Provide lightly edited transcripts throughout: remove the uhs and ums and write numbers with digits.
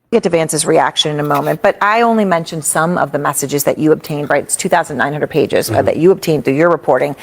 Get to Vance's reaction in a moment, but I only mentioned some of the messages that you obtained, right? It's 2,900 pages that you obtained through your reporting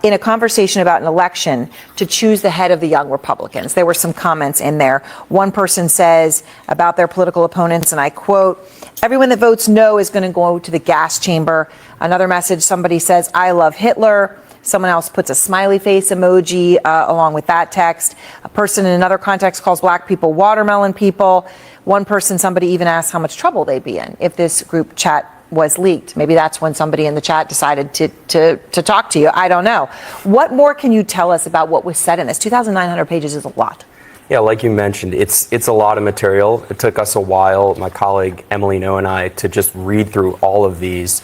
in a conversation about an election to choose the head of the Young Republicans. There were some comments in there. One person says about their political opponents, and I quote, "Everyone that votes no is going to go to the gas chamber." Another message, somebody says, "I love Hitler." Someone else puts a smiley face emoji along with that text. A person in another context calls black people watermelon people. One person, somebody even asked how much trouble they'd be in if this group chat was leaked. Maybe that's when somebody in the chat decided to talk to you. I don't know. What more can you tell us about what was said in this? 2,900 pages is a lot. Yeah, like you mentioned, it's a lot of material. It took us a while, my colleague Emily No and I, to just read through all of these.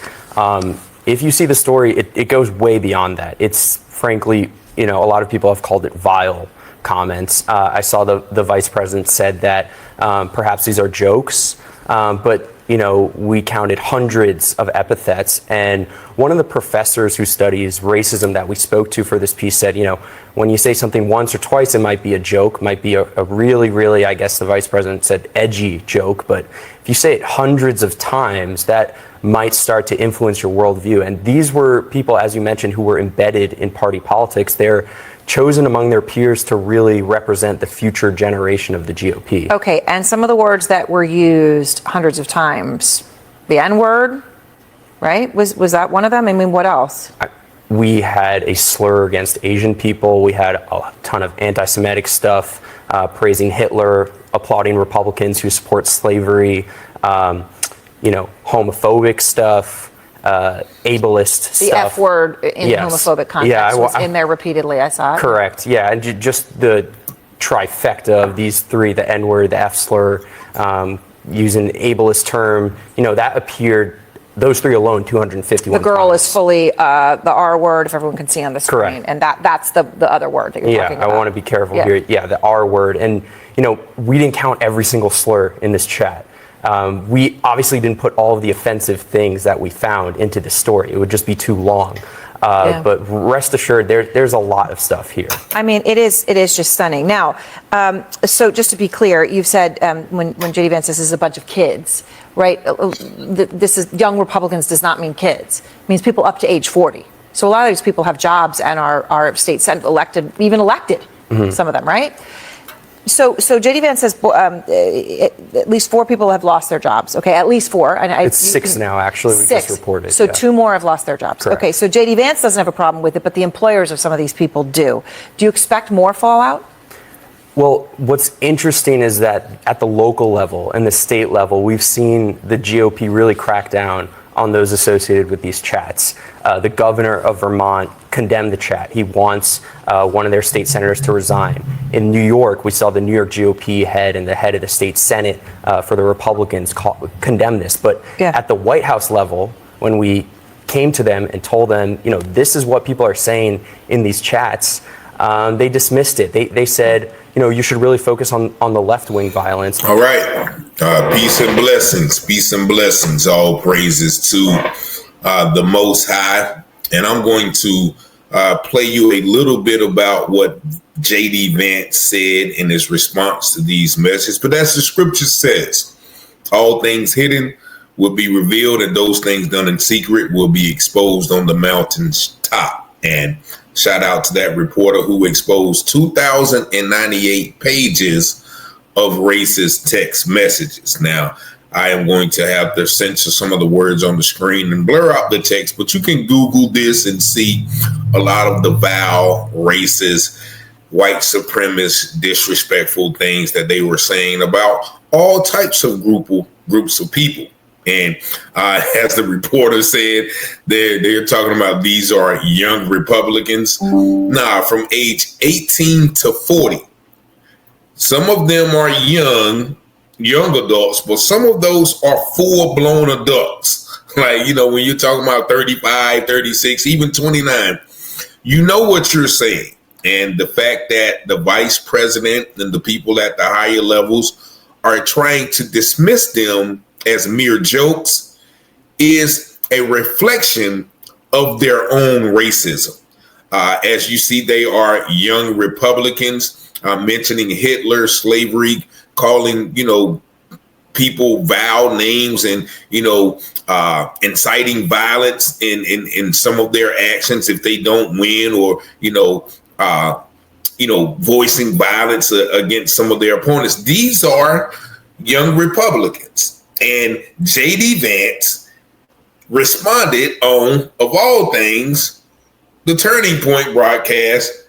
If you see the story, it goes way beyond that. It's frankly, a lot of people have called it vile comments. I saw the vice president said that perhaps these are jokes, but we counted hundreds of epithets. And one of the professors who studies racism that we spoke to for this piece said, when you say something once or twice, it might be a joke, might be a really, really, I guess the vice president said, edgy joke. But if you say it hundreds of times, that might start to influence your worldview. And these were people, as you mentioned, who were embedded in party politics. They're chosen among their peers to really represent the future generation of the GOP. Okay, and some of the words that were used hundreds of times, the N-word, right? Was that one of them? I mean, what else? We had a slur against Asian people. We had a ton of anti-Semitic stuff, praising Hitler, applauding Republicans who support slavery, homophobic stuff. Ableist the stuff. F word in homophobic context was in there repeatedly, I saw it. Correct, yeah, and just the trifecta of these three, the N-word, the F slur, using ableist term, that appeared, those three alone, 251 The girl times. is fully the R word, if everyone can see on the screen. Correct. And that's the other word that you're talking about. Yeah, I want to be careful here. Yeah, the R word. And, we didn't count every single slur in this chat. We obviously didn't put all of the offensive things that we found into the story. It would just be too long. But rest assured, there's a lot of stuff here. I mean, it is just stunning. Now, so just to be clear, you've said when J.D. Vance says this is a bunch of kids, right? This is young Republicans does not mean kids. It means people up to age 40. So a lot of these people have jobs and are state senate elected, some of them, right? So J.D. Vance says at least 4 people have lost their jobs. Okay, at least 4. And it's 6 now, actually. We just reported. So 2 more have lost their jobs. Correct. Okay, so J.D. Vance doesn't have a problem with it, but the employers of some of these people do. Do you expect more fallout? Well, what's interesting is that at the local level and the state level, we've seen the GOP really crack down on those associated with these chats. The governor of Vermont condemned the chat. He wants one of their state senators to resign. In New York, we saw the New York GOP head and the head of the state Senate for the Republicans condemn this. But at the White House level, when we came to them and told them, this is what people are saying in these chats, they dismissed it. They said, you should really focus on the left-wing violence. All right. Peace and blessings. Peace and blessings. All praises to the Most High. And I'm going to play you a little bit about what J.D. Vance said in his response to these messages. But as the scripture says, all things hidden will be revealed, and those things done in secret will be exposed on the mountain's top. And shout out to that reporter who exposed 2,098 pages of racist text messages. Now, I am going to have to censor some of the words on the screen and blur out the text, but you can Google this and see a lot of the vile, racist, white supremacist, disrespectful things that they were saying about all types of groups of people. And as the reporter said, they're talking about these are young Republicans. Nah, from age 18 to 40. Some of them are young adults, but some of those are full-blown adults. Like, when you're talking about 35, 36, even 29, you know what you're saying. And the fact that the vice president and the people at the higher levels are trying to dismiss them as mere jokes is a reflection of their own racism. As you see, they are young Republicans mentioning Hitler, slavery, calling, people vile names and, inciting violence in some of their actions if they don't win, or, voicing violence against some of their opponents. These are young Republicans. And J.D. Vance responded on, of all things, the Turning Point broadcast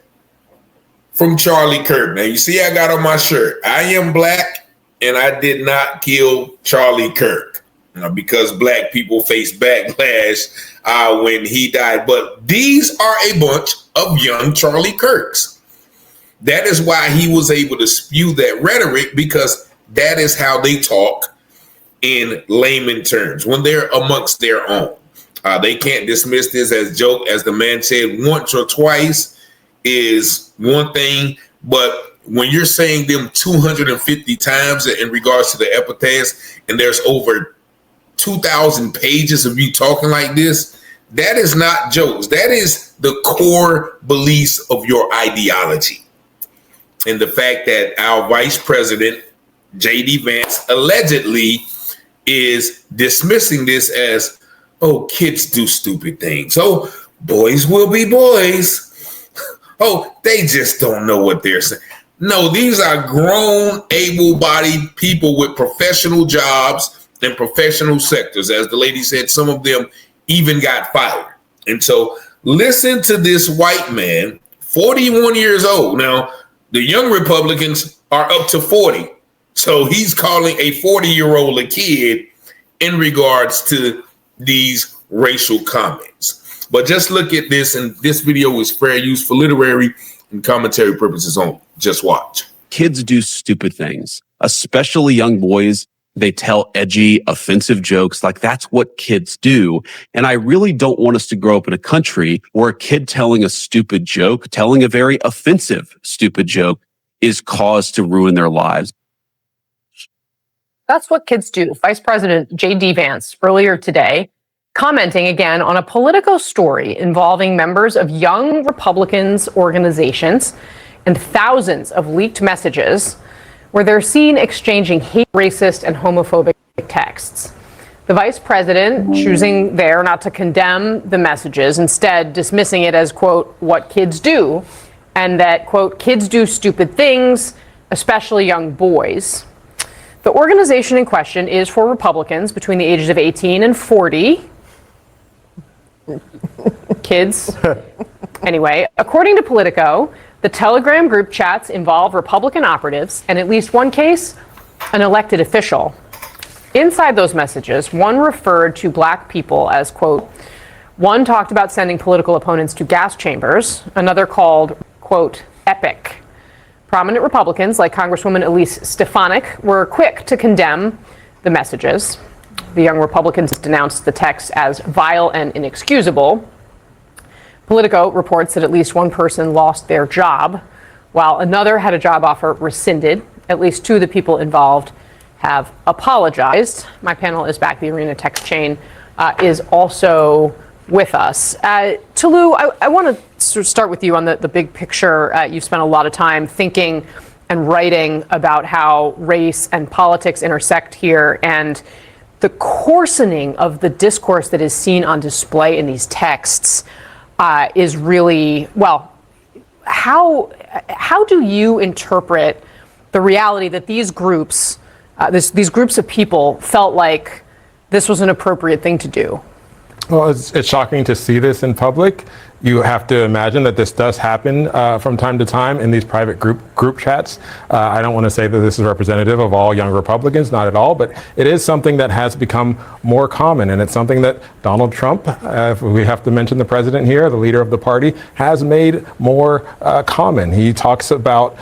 from Charlie Kirk. Now, you see, I got on my shirt, I am black and I did not kill Charlie Kirk, because black people face backlash when he died. But these are a bunch of young Charlie Kirks. That is why he was able to spew that rhetoric, because that is how they talk in layman terms when they're amongst their own. They can't dismiss this as joke. As the man said, once or twice is one thing, but when you're saying them 250 times in regards to the epithets, and there's over 2,000 pages of you talking like this, that is not jokes. That is the core beliefs of your ideology. And the fact that our vice president, J.D. Vance, allegedly is dismissing this as, oh, kids do stupid things. Oh, boys will be boys. Oh, they just don't know what they're saying. No, these are grown, able-bodied people with professional jobs and professional sectors. As the lady said, some of them even got fired. And so listen to this white man, 41 years old. Now, the young Republicans are up to 40. So he's calling a 40-year-old a kid in regards to these racial comments. But just look at this, and this video is fair use for literary and commentary purposes only. Just watch. Kids do stupid things, especially young boys. They tell edgy, offensive jokes. Like, that's what kids do. And I really don't want us to grow up in a country where a kid telling a stupid joke, telling a very offensive, stupid joke, is cause to ruin their lives. That's what kids do. Vice President J.D. Vance earlier today commenting again on a Politico story involving members of young Republicans' organizations and thousands of leaked messages where they're seen exchanging hate, racist, and homophobic texts. The vice president choosing there not to condemn the messages, instead dismissing it as, quote, what kids do, and that, quote, kids do stupid things, especially young boys. The organization in question is for Republicans between the ages of 18 and 40. Kids. Anyway, according to Politico, the Telegram group chats involve Republican operatives, and at least one case, an elected official. Inside those messages, one referred to black people as, quote, one talked about sending political opponents to gas chambers, another called, quote, epic. Prominent Republicans like Congresswoman Elise Stefanik were quick to condemn the messages. The young Republicans denounced the text as vile and inexcusable. Politico reports that at least one person lost their job, while another had a job offer rescinded. At least two of the people involved have apologized. My panel is back. The Arena text chain is also with us. Tolu, I want to sort of start with you on the big picture. You've spent a lot of time thinking and writing about how race and politics intersect here, and the coarsening of the discourse that is seen on display in these texts is really, well, how do you interpret the reality that these groups, these groups of people felt like this was an appropriate thing to do? Well, it's shocking to see this in public. You have to imagine that this does happen from time to time in these private group chats. I don't want to say that this is representative of all young Republicans, not at all, but it is something that has become more common, and it's something that Donald Trump, if we have to mention the president here, the leader of the party, has made more common. He talks about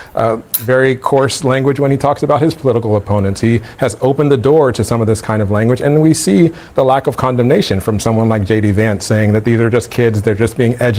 very coarse language when he talks about his political opponents. He has opened the door to some of this kind of language, and we see the lack of condemnation from someone like J.D. Vance saying that these are just kids, they're just being edgy.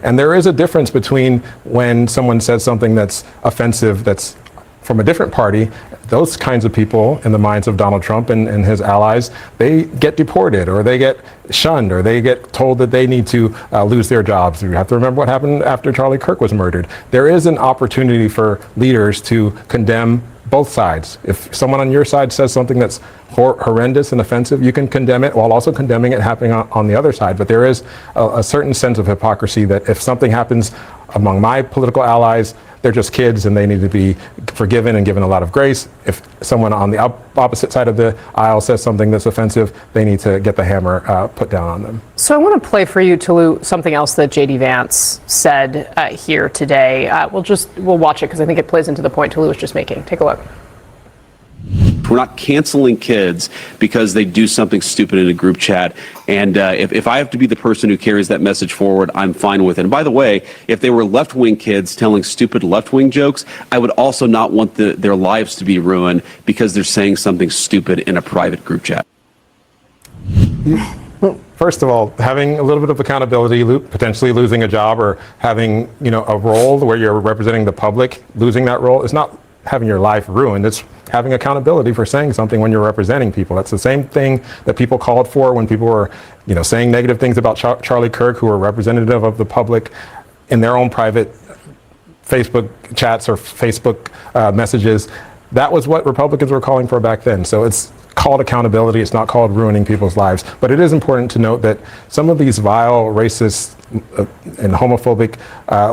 And there is a difference between when someone says something that's offensive, that's from a different party. Those kinds of people, in the minds of Donald Trump and his allies, they get deported, or they get shunned, or they get told that they need to lose their jobs. You have to remember what happened after Charlie Kirk was murdered. There is an opportunity for leaders to condemn both sides. If someone on your side says something that's horrendous and offensive, you can condemn it while also condemning it happening on the other side. But there is a certain sense of hypocrisy that if something happens among my political allies, they're just kids and they need to be forgiven and given a lot of grace. If someone on the opposite side of the aisle says something that's offensive, they need to get the hammer put down on them. So I want to play for you, Tolu, something else that J.D. Vance said here today. We'll watch it because I think it plays into the point Tolu was just making. Take a look. We're not canceling kids because they do something stupid in a group chat. And if I have to be the person who carries that message forward, I'm fine with it. And by the way, if they were left-wing kids telling stupid left-wing jokes, I would also not want their lives to be ruined because they're saying something stupid in a private group chat. First of all, having a little bit of accountability, potentially losing a job or having, a role where you're representing the public, losing that role is not having your life ruined. It's having accountability for saying something when you're representing people. That's the same thing that people called for when people were, saying negative things about Charlie Kirk, who were representative of the public in their own private Facebook chats or Facebook messages. That was what Republicans were calling for back then. So it's called accountability. It's not called ruining people's lives. But it is important to note that some of these vile, racist, and homophobic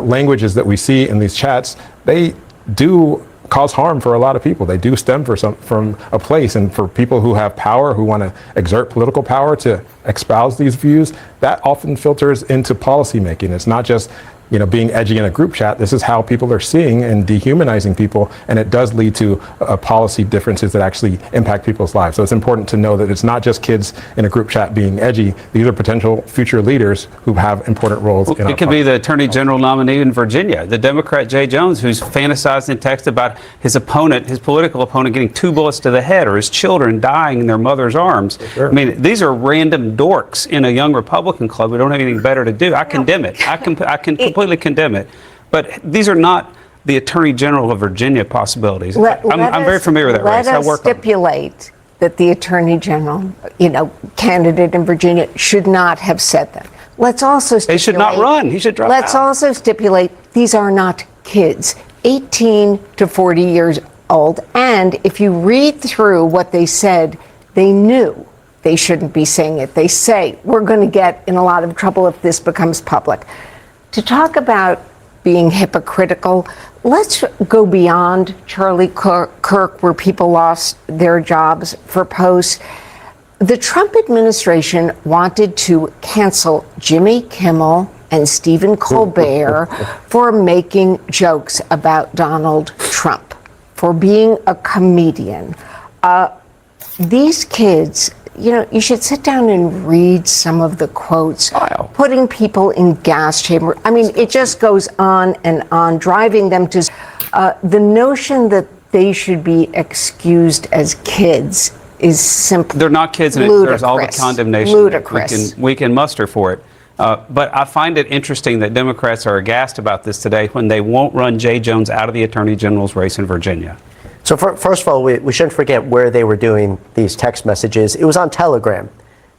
languages that we see in these chats, they do cause harm for a lot of people. They do stem from a place, and for people who have power, who want to exert political power to espouse these views, that often filters into policy making. It's not just being edgy in a group chat. This is how people are seeing and dehumanizing people, and it does lead to policy differences that actually impact people's lives. So it's important to know that it's not just kids in a group chat being edgy. These are potential future leaders who have important roles. It could be the Attorney General nominee in Virginia, the Democrat Jay Jones, who's fantasized in text about his political opponent, getting 2 bullets to the head, or his children dying in their mother's arms. Sure. I mean, these are random dorks in a young Republican club who don't have anything better to do. I condemn it. I can completely condemn it. But these are not the Attorney General of Virginia possibilities. I'm very familiar with that race. Let us stipulate that the Attorney General, candidate in Virginia, should not have said that. Let's also stipulate... He should not run. He should drop out. Let's also stipulate these are not kids, 18 to 40 years old. And if you read through what they said, they knew they shouldn't be saying it. They say, we're going to get in a lot of trouble if this becomes public. To talk about being hypocritical, let's go beyond Charlie Kirk, where people lost their jobs for posts. The Trump administration wanted to cancel Jimmy Kimmel and Stephen Colbert for making jokes about Donald Trump, for being a comedian. These kids, you should sit down and read some of the quotes, putting people in gas chamber. I mean, it just goes on and on, driving them to the notion that they should be excused as kids is simply they're not kids, and there's all the condemnation we can muster for it. But I find it interesting that Democrats are aghast about this today when they won't run Jay Jones out of the Attorney General's race in Virginia. So first of all, we shouldn't forget where they were doing these text messages. It was on Telegram.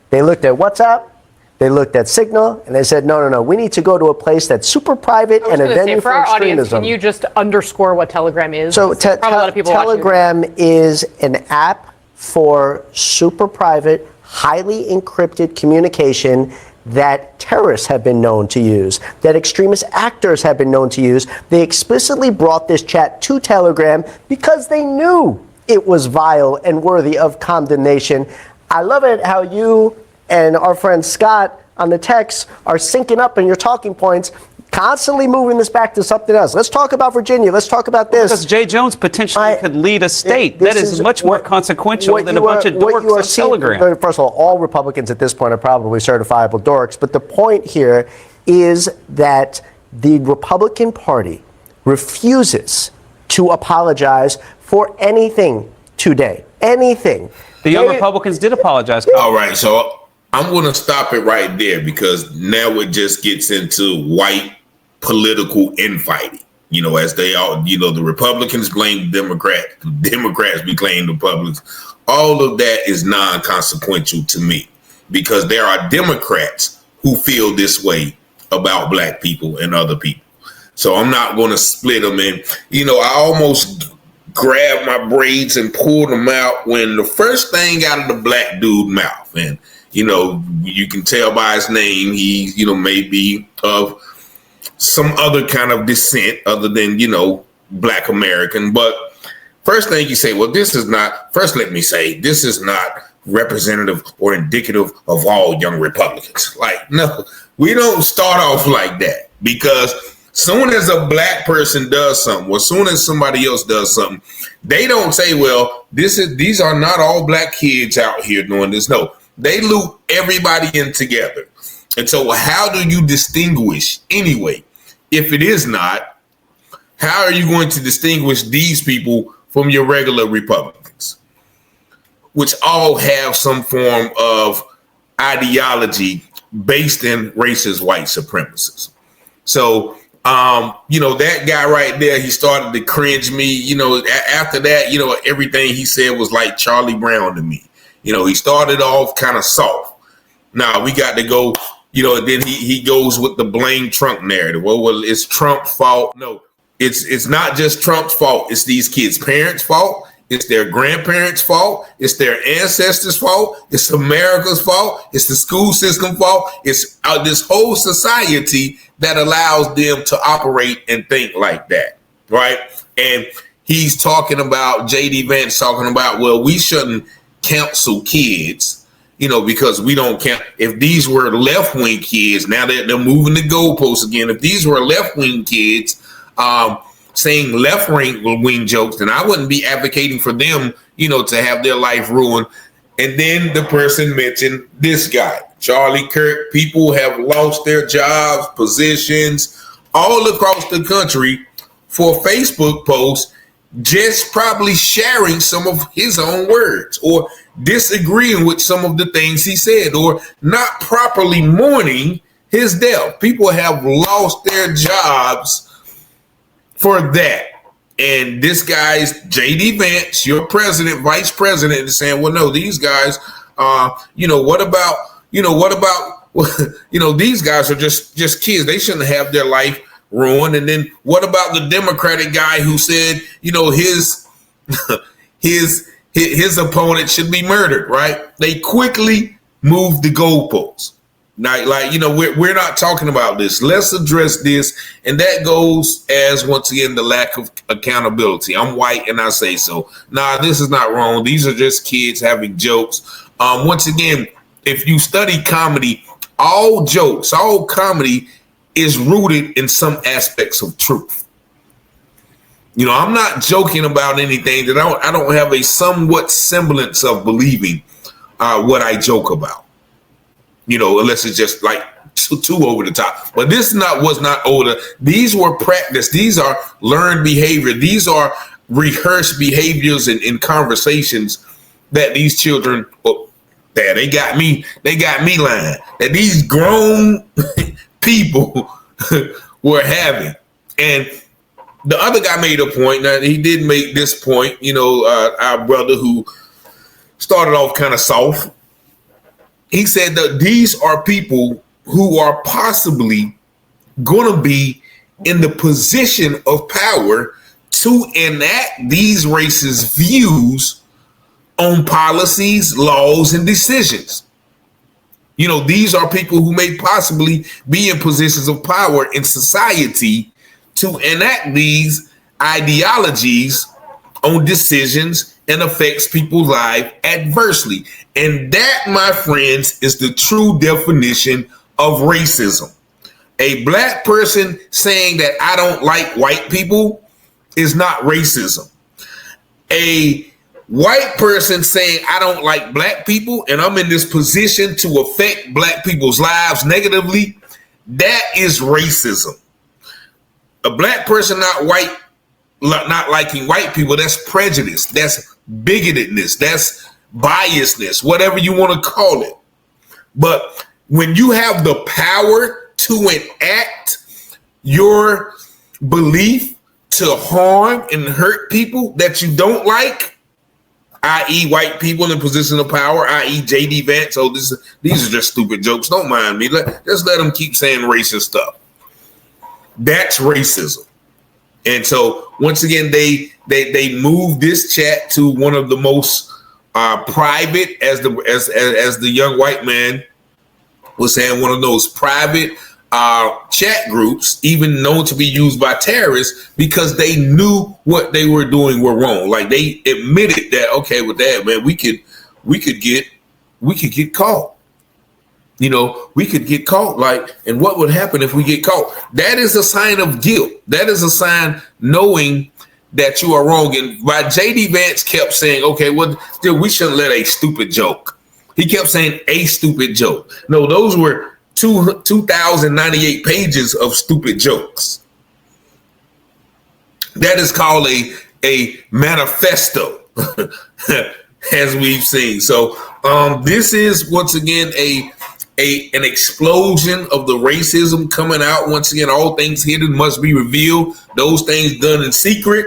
They looked at WhatsApp, they looked at Signal, and they said, no, we need to go to a place that's super private and a venue for our extremism. Audience, can you just underscore what Telegram is? So probably a lot of people Telegram is an app for super private, highly encrypted communication that terrorists have been known to use, that extremist actors have been known to use. They explicitly brought this chat to Telegram because they knew it was vile and worthy of condemnation. I love it how you and our friend Scott on the text are syncing up in your talking points, constantly moving this back to something else. Let's talk about Virginia. Let's talk about this. Because Jay Jones potentially could lead a state that is much more consequential than a bunch of dorks on Telegram. First of all Republicans at this point are probably certifiable dorks. But the point here is that the Republican Party refuses to apologize for anything today. Anything. The young Republicans did apologize. All right, so I'm going to stop it right there because now it just gets into white political infighting. As they all, the Republicans blame the Democrats blame the Republicans. All of that is non-consequential to me because there are Democrats who feel this way about black people and other people. So I'm not going to split them in. I almost grabbed my braids and pulled them out when the first thing out of the black dude's mouth, and you can tell by his name, he may be of some other kind of descent other than Black American, but first thing you say, well, this is not representative or indicative of all young Republicans. Like, no, we don't start off like that, because soon as a black person does something, or soon as somebody else does something, they don't say, well, these are not all black kids out here doing this. No, they loop everybody in together. And so how do you distinguish anyway? If it is not, how are you going to distinguish these people from your regular Republicans, which all have some form of ideology based in racist white supremacism? So, that guy right there, he started to cringe me. After that, everything he said was like Charlie Brown to me. He started off kind of soft. Now we got to go, then he goes with the blame Trump narrative. Well, it's Trump's fault. No, it's not just Trump's fault. It's these kids' parents' fault. It's their grandparents' fault. It's their ancestors' fault. It's America's fault. It's the school system fault. It's this whole society that allows them to operate and think like that, right? And he's talking about, J.D. Vance talking about, well, we shouldn't counsel kids, because we don't count. If these were left-wing kids, now they're moving the goalposts again. If these were left-wing kids saying left-wing jokes, then I wouldn't be advocating for them, to have their life ruined. And then the person mentioned this guy, Charlie Kirk. People have lost their jobs, positions all across the country for Facebook posts, just probably sharing some of his own words or disagreeing with some of the things he said or not properly mourning his death. People have lost their jobs for that. And this guy's J.D. Vance, your president, vice president, is saying, well, no, these guys, what about, these guys are just kids. They shouldn't have their life ruined. And then what about the Democratic guy who said, his opponent should be murdered, right? They quickly moved the goalposts. Now, we're not talking about this. Let's address this. And that goes as, once again, the lack of accountability. I'm white and I say so. Nah, this is not wrong. These are just kids having jokes. Once again, if you study comedy, all jokes, all comedy is rooted in some aspects of truth. I'm not joking about anything that I don't have a somewhat semblance of believing what I joke about. Unless it's just like too over the top. But this was not older. These were practice. These are learned behavior. These are rehearsed behaviors and conversations that these children, they got me lying, that these grown people were having. And the other guy made a point. Now, he did make this point, our brother who started off kind of soft. He said that these are people who are possibly going to be in the position of power to enact these racist views on policies, laws, and decisions. These are people who may possibly be in positions of power in society to enact these ideologies on decisions and affects people's life adversely. And that, my friends, is the true definition of racism. A black person saying that I don't like white people is not racism. A white person saying I don't like black people and I'm in this position to affect black people's lives negatively, that is racism. A black person not liking white people, that's prejudice, that's bigotedness, that's biasness, whatever you want to call it. But when you have the power to enact your belief to harm and hurt people that you don't like, i.e. white people in position of power, i.e. J.D. Vance, these are just stupid jokes, don't mind me, just let them keep saying racist stuff. That's racism. And so once again, they moved this chat to one of the most private, as the young white man was saying, one of those private chat groups, even known to be used by terrorists, because they knew what they were doing were wrong. Like, they admitted that, okay, with that, man, we could get caught. You know, we could get caught. Like, and what would happen if we get caught? That is a sign of guilt. That is a sign knowing that you are wrong. And by J.D. Vance kept saying, okay, well, we shouldn't let a stupid joke. He kept saying a stupid joke. No, those were 2,098 pages of stupid jokes. That is called a manifesto, as we've seen. So this is, once again, an explosion of the racism coming out. Once again, all things hidden must be revealed. Those things done in secret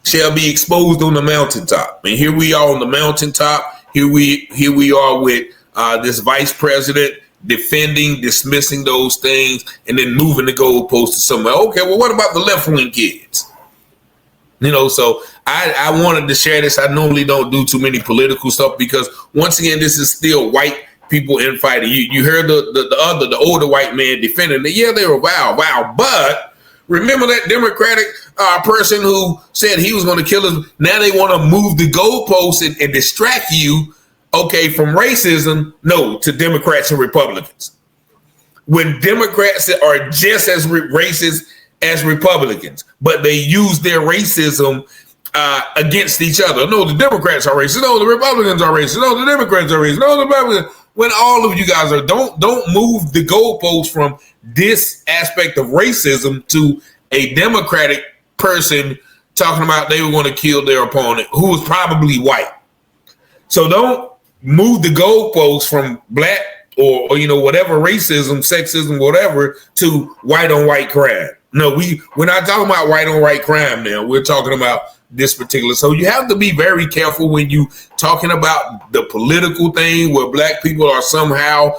shall be exposed on the mountaintop. And here we are on the mountaintop. Here we are with this vice president defending, dismissing those things, and then moving the goalpost to somewhere. Okay, well, what about the left-wing kids? You know, so I wanted to share this. I normally don't do too many political stuff because, once again, this is still white people infighting. You heard the older white man defending it. Yeah, they were wow. But remember that Democratic person who said he was going to kill us? Now they want to move the goalposts and distract you, okay, from racism, no, to Democrats and Republicans. When Democrats are just as racist as Republicans, but they use their racism against each other. No, the Democrats are racist. No, the Republicans are racist. No, the Democrats are racist. No, the Republicans. When all of you guys are, don't move the goalposts from this aspect of racism to a Democratic person talking about they were going to kill their opponent who was probably white. So don't move the goalposts from black or you know, whatever racism, sexism, whatever, to white on white crime. No, we're not talking about white on white crime now. We're talking about this particular. So you have to be very careful when you talking about the political thing where black people are somehow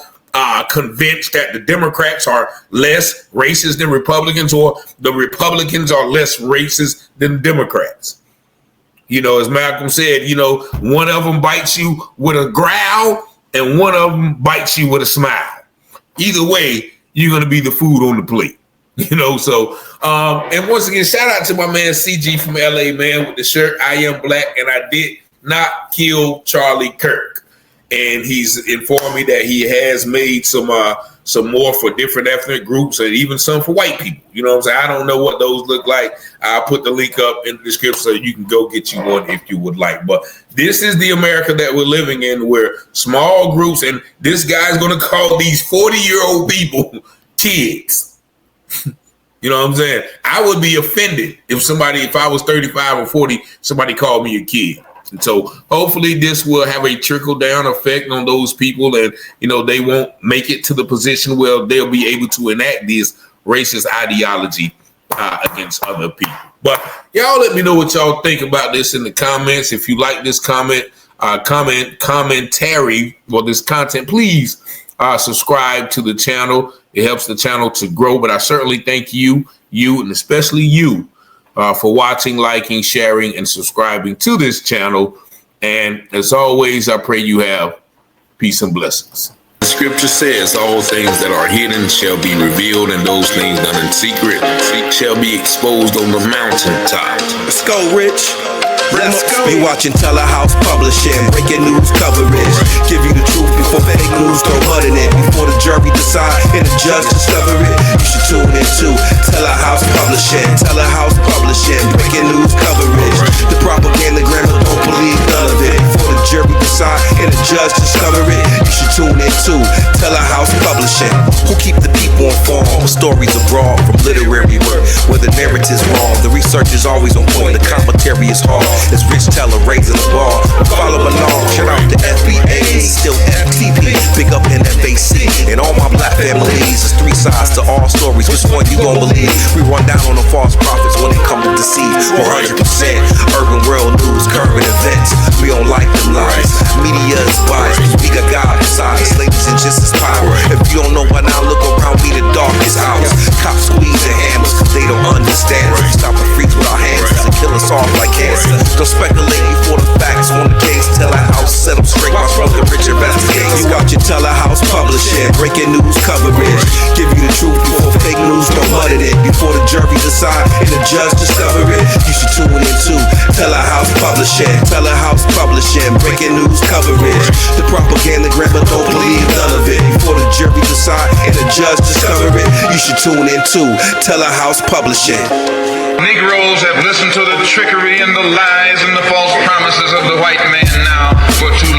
convinced that the Democrats are less racist than Republicans, or the Republicans are less racist than Democrats. You know, as Malcolm said, you know, one of them bites you with a growl and one of them bites you with a smile. Either way, you're going to be the food on the plate. You know, so, and once again, shout out to my man CG from LA, man, with the shirt, I am black, and I did not kill Charlie Kirk. And he's informed me that he has made some more for different ethnic groups and even some for white people. You know what I'm saying? I don't know what those look like. I'll put the link up in the description so you can go get you one if you would like. But this is the America that we're living in, where small groups, and this guy's going to call these 40-year-old people kids. You know what I'm saying? I would be offended if I was 35 or 40, somebody called me a kid. And so hopefully this will have a trickle down effect on those people, and, you know, they won't make it to the position where they'll be able to enact this racist ideology against other people. But y'all let me know what y'all think about this in the comments. If you like this commentary or this content, please subscribe to the channel. It helps the channel to grow. But I certainly thank you, and especially you, for watching, liking, sharing, and subscribing to this channel. And as always, I pray you have peace and blessings. The scripture says all things that are hidden shall be revealed, and those things done in secret shall be exposed on the mountaintop. Let's go, Rich. Let's go. You watching Telehouse Publishing, breaking news coverage. Give you the truth before fake news throw mud in it. Before the jury decide and the judge discover it, you should tune in to Telehouse Publishing. Telehouse Publishing, breaking news coverage. The propaganda grammar, don't believe none of it. Before the jury decide and the judge discover it, you should tune in to Telehouse Publishing. Who keep the people informed with stories abroad from literary work where the narrative's wrong. The research is always on point, the commentary is hard. It's Rich Teller raising the bar. Follow along, shout out to FBA, still FTP, big up in FAC, and all my black families. There's three sides to all stories, which one you gon' believe? We run down on the false prophets when it comes to deceive. 100% urban world news, current events. We don't like them lies. Media is biased, we got God beside us. Ladies and just as power. If you don't know by now, look around me, the darkest hours. Cops squeezing hammers, they don't understand. Stop and freeze Publishing, breaking news coverage. Give you the truth before fake news don't muddle it. Before the jury decide and the judge discover it, you should tune into Telehouse Publishing. Telehouse Publishing, breaking news coverage. The propaganda grammar, don't believe none of it. Before the jury decide and the judge discover it, you should tune into Telehouse Publishing. Negroes have listened to the trickery and the lies and the false promises of the white man now for too